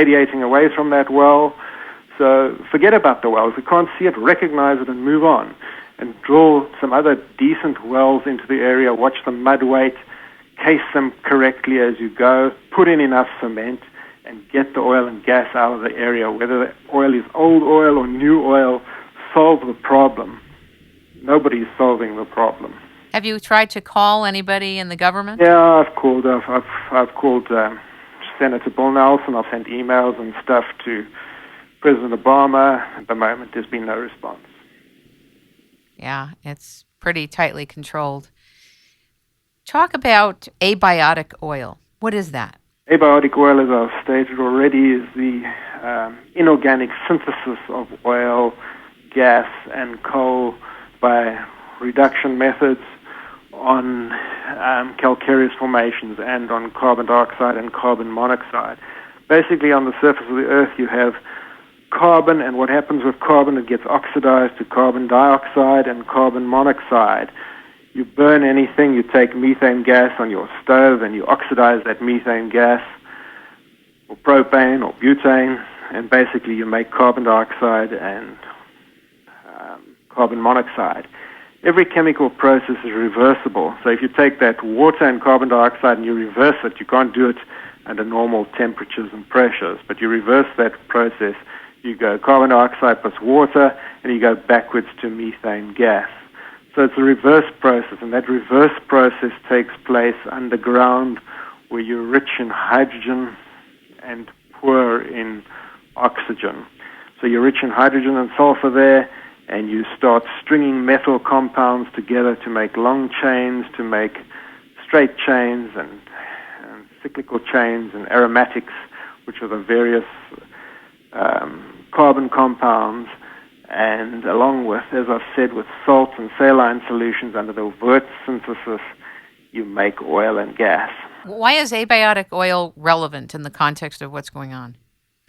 radiating away from that well. So forget about the wells. We can't see it, recognize it, and move on. And drill some other decent wells into the area, watch the mud weight, case them correctly as you go, put in enough cement, and get the oil and gas out of the area. Whether the oil is old oil or new oil, solve the problem. Nobody's solving the problem. Have you tried to call anybody in the government? Yeah, I've called. I've called Senator Bill Nelson. I've sent emails and stuff to President Obama. At the moment, there's been no response. Yeah, it's pretty tightly controlled. Talk about abiotic oil. What is that? Abiotic oil, as I've stated already, is the inorganic synthesis of oil, gas, and coal by reduction methods on calcareous formations and on carbon dioxide and carbon monoxide. Basically, on the surface of the Earth, you have carbon, and what happens with carbon, it gets oxidized to carbon dioxide and carbon monoxide. You burn anything, you take methane gas on your stove and you oxidize that methane gas, or propane or butane, and basically you make carbon dioxide and carbon monoxide. Every chemical process is reversible. So if you take that water and carbon dioxide and you reverse it, you can't do it under normal temperatures and pressures, but you reverse that process. You go carbon dioxide plus water, and you go backwards to methane gas. So it's a reverse process, and that reverse process takes place underground where you're rich in hydrogen and poor in oxygen. So you're rich in hydrogen and sulfur there, and you start stringing metal compounds together to make long chains, to make straight chains and cyclical chains and aromatics, which are the various carbon compounds. And along with, as I've said, with salt and saline solutions under the Wurtz synthesis, you make oil and gas. Why is abiotic oil relevant in the context of what's going on?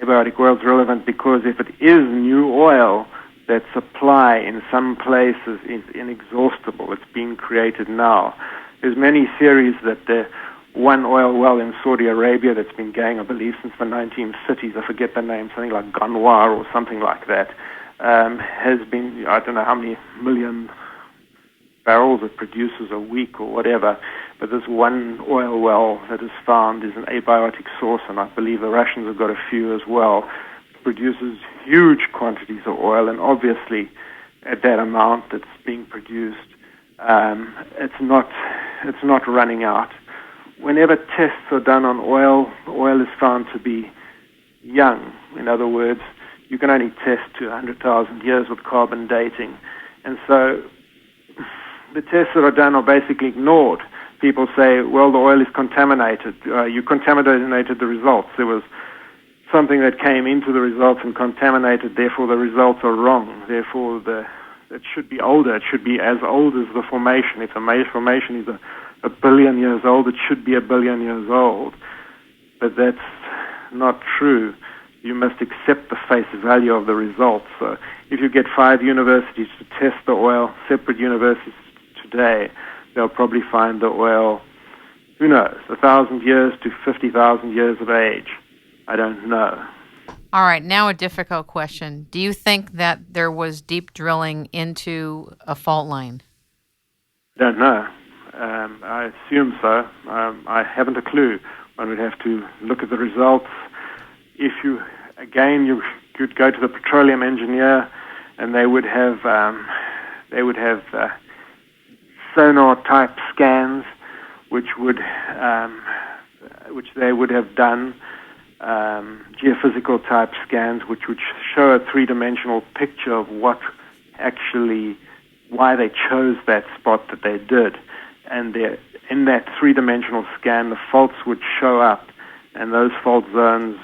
Abiotic oil is relevant because if it is new oil, that supply in some places is inexhaustible. It's being created now. There's many theories that the one oil well in Saudi Arabia that's been going, I believe, since the 1930s, I forget the name, something like Ganwar or something like that, has been, I don't know how many million barrels it produces a week or whatever, but this one oil well that is found is an abiotic source, and I believe the Russians have got a few as well. It produces huge quantities of oil, and obviously at that amount that's being produced, it's not running out. Whenever tests are done on oil, the oil is found to be young. In other words, you can only test to 100,000 years with carbon dating. And so the tests that are done are basically ignored. People say, well, the oil is contaminated. You contaminated the results. There was something that came into the results and contaminated, therefore the results are wrong. Therefore, it should be older. It should be as old as the formation. If the formation is a billion years old, it should be a billion years old. But that's not true. You must accept the face value of the results. So if you get 5 universities to test the oil, separate universities today, they'll probably find the oil, who knows, 1,000 years to 50,000 years of age. I don't know. All right, now a difficult question. Do you think that there was deep drilling into a fault line? I don't know. I assume so. I haven't a clue. One would have to look at the results. If you could go to the petroleum engineer, and they would have sonar type scans, which they would have done, geophysical type scans, which would show a 3-dimensional picture of why they chose that spot that they did. And in that 3-dimensional scan, the faults would show up, and those fault zones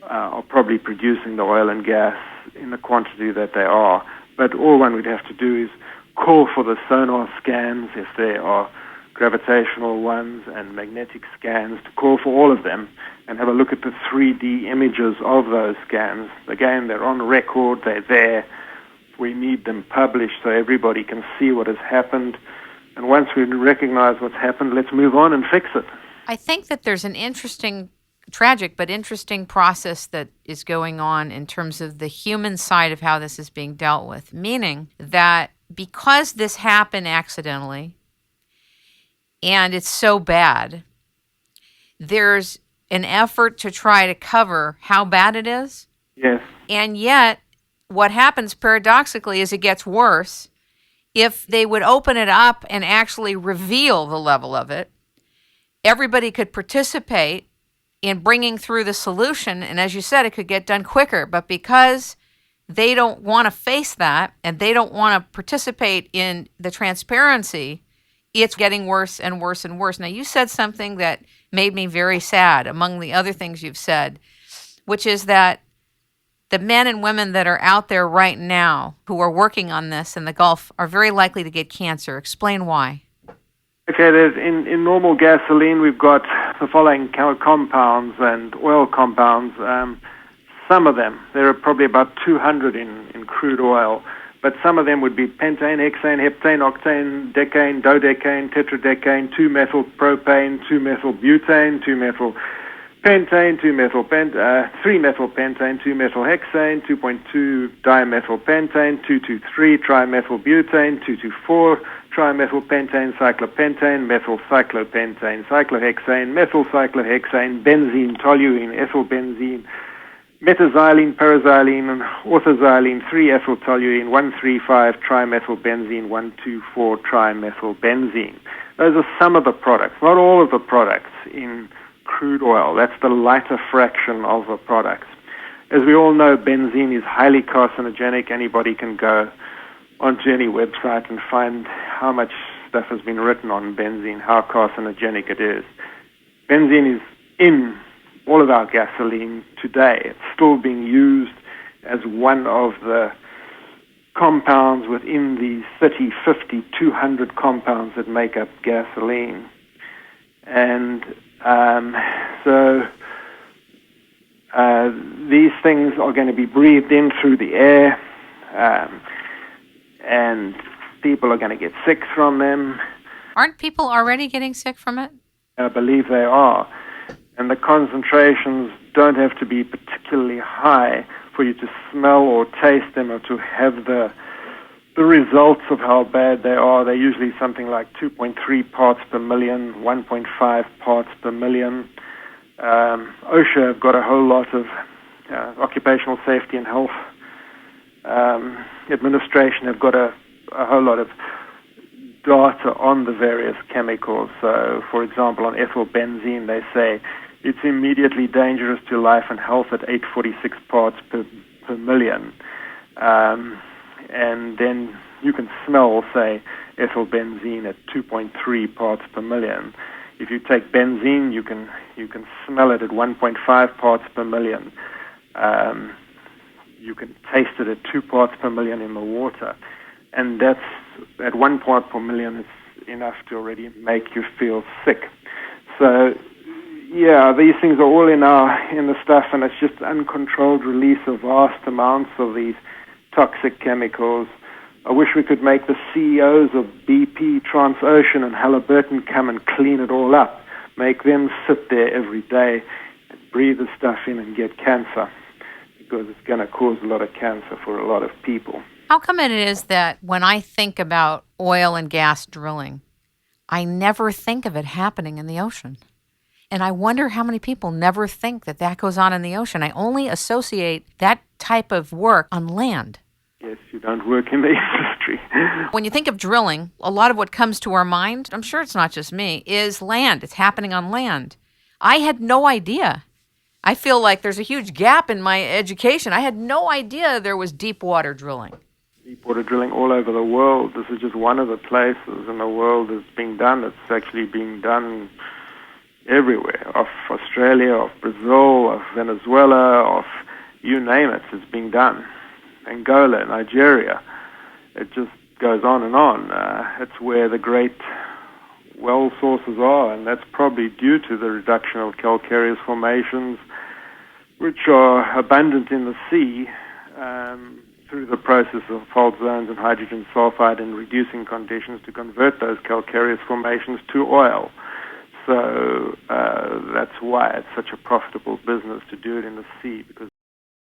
are probably producing the oil and gas in the quantity that they are. But all one would have to do is call for the sonar scans, if there are gravitational ones, and magnetic scans, to call for all of them and have a look at the 3D images of those scans. Again, they're on record, they're there. We need them published so everybody can see what has happened. And once we recognize what's happened, let's move on and fix it. I think that there's an interesting tragic but interesting process that is going on in terms of the human side of how this is being dealt with, meaning that because this happened accidentally and it's so bad, there's an effort to try to cover how bad it is. Yes. And yet, what happens paradoxically is it gets worse. If they would open it up and actually reveal the level of it, everybody could participate in bringing through the solution. And as you said, it could get done quicker. But because they don't want to face that and they don't want to participate in the transparency, it's getting worse and worse and worse. Now, you said something that made me very sad among the other things you've said, which is that the men and women that are out there right now who are working on this in the Gulf are very likely to get cancer. Explain why. Okay, there's in normal gasoline, we've got the following compounds and oil compounds. Some of them, there are probably about 200 in crude oil, but some of them would be pentane, hexane, heptane, octane, decane, dodecane, tetradecane, 2-methylpropane, 2-methylbutane, 2-methylpentane, 3-methylpentane, 2-methylhexane, 2.2-dimethylpentane, 2,2,3-trimethylbutane, 2,2,4 trimethylpentane, cyclopentane, methylcyclopentane, cyclohexane, methylcyclohexane, benzene, toluene, ethylbenzene, metaxylene, paraxylene, and orthoxylene, 3-ethyltoluene, 1,3,5-trimethylbenzene, 1,2,4-trimethylbenzene. Those are some of the products, not all of the products in crude oil. That's the lighter fraction of the products. As we all know, benzene is highly carcinogenic. Anybody can go onto any website and find how much stuff has been written on benzene, how carcinogenic it is. Benzene is in all of our gasoline today. It's still being used as one of the compounds within the 30, 50, 200 compounds that make up gasoline. And so these things are going to be breathed in through the air, and people are going to get sick from them. Aren't people already getting sick from it? I believe they are. And the concentrations don't have to be particularly high for you to smell or taste them or to have the results of how bad they are. They're usually something like 2.3 parts per million, 1.5 parts per million. OSHA have got a whole lot of occupational safety and health administration have got a whole lot of data on the various chemicals. So, for example, on ethylbenzene, they say it's immediately dangerous to life and health at 846 parts per million. And then you can smell, say, ethylbenzene at 2.3 parts per million. If you take benzene, you can smell it at 1.5 parts per million. You can taste it at 2 parts per million in the water. And that's, at 1 part per million, it's enough to already make you feel sick. So, yeah, these things are all in the stuff, and it's just uncontrolled release of vast amounts of these toxic chemicals. I wish we could make the CEOs of BP, Transocean, and Halliburton come and clean it all up, make them sit there every day and breathe the stuff in and get cancer, because it's going to cause a lot of cancer for a lot of people. How come it is that when I think about oil and gas drilling, I never think of it happening in the ocean? And I wonder how many people never think that that goes on in the ocean. I only associate that type of work on land. Yes, you don't work in the industry. When you think of drilling, a lot of what comes to our mind, I'm sure it's not just me, is land. It's happening on land. I had no idea. I feel like there's a huge gap in my education. I had no idea there was deep water drilling. Deep water drilling all over the world. This is just one of the places in the world that's being done. It's actually being done everywhere, off Australia, off Brazil, off Venezuela, off you name it, it's being done. Angola, Nigeria, it just goes on and on. It's where the great well sources are, and that's probably due to the reduction of calcareous formations, which are abundant in the sea, through the process of fault zones and hydrogen sulfide and reducing conditions to convert those calcareous formations to oil. So that's why it's such a profitable business to do it in the sea, because